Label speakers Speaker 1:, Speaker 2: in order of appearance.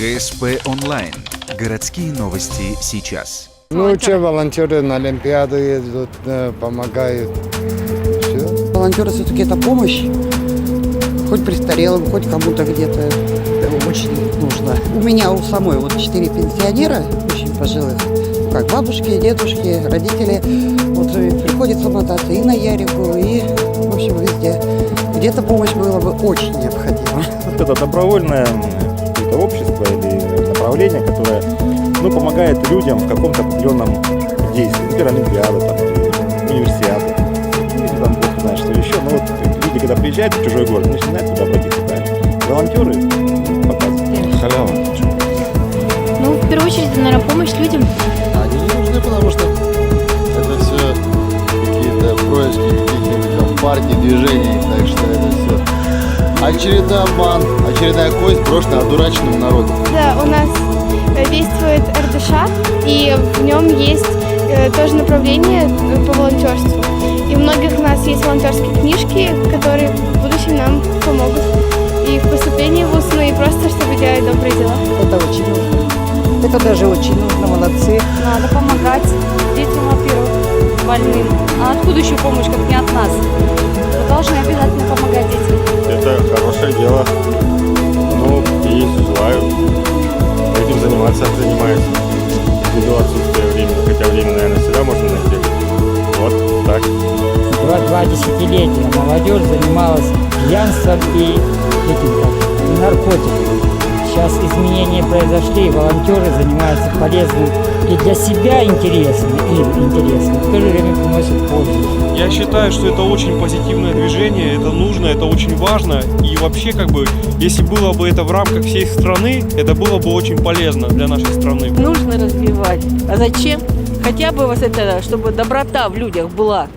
Speaker 1: ГСП онлайн. Городские новости сейчас.
Speaker 2: Ну что, волонтеры на Олимпиаду едут, помогают. Все.
Speaker 3: Волонтеры все-таки это помощь, хоть престарелым, хоть кому-то где-то очень нужно. У меня у самой вот 4 пенсионера, очень пожилых, как бабушки, дедушки, родители. Вот приходится мотаться и на Ярику, и, в общем, везде. Где-то помощь была бы очень необходима.
Speaker 4: Вот это добровольное какое-то общество или направление, которое помогает людям в каком-то определенном действии. Например, Олимпиада, там, или универсиада. Или там, бог знает, что еще. Но вот люди, когда приезжают в чужой город, они не знают, куда обратиться. Волонтеры показывают.
Speaker 2: Халява.
Speaker 5: Ну, в первую очередь, наверное, помощь людям.
Speaker 6: Они не нужны, потому что это все какие-то происки каких-нибудь там партий, движений, так что это все очередной обман, очередная кость, брошенная одураченному народу.
Speaker 7: Да, у нас действует РДШ, и в нем есть тоже направление по волонтерству. И у многих у нас есть волонтерские книжки, которые в будущем нам помогут и в поступлении в ВУЗ, ну и просто, чтобы делать добрые дела.
Speaker 3: Это очень нужно. Это даже очень нужно, молодцы.
Speaker 8: Надо помогать детям, во-первых, больным. А откуда еще помощь, как не от нас? Мы должны обязательно помогать детям.
Speaker 4: Это хорошее дело. Ну, и желаю этим заниматься, занимаюсь. Ввиду отсутствия времени, хотя время, наверное, всегда можно найти. Вот так.
Speaker 9: Два десятилетия молодежь занималась пьянством и наркотиками. Сейчас изменения произошли, волонтеры занимаются полезным и для себя интересно, им интересно, в то же время приносят пользу.
Speaker 10: Я считаю, что это очень позитивное движение, это нужно, это очень важно. И вообще, если было бы это в рамках всей страны, это было бы очень полезно для нашей страны.
Speaker 8: Нужно развивать. А зачем? Хотя бы вот это, чтобы доброта в людях была.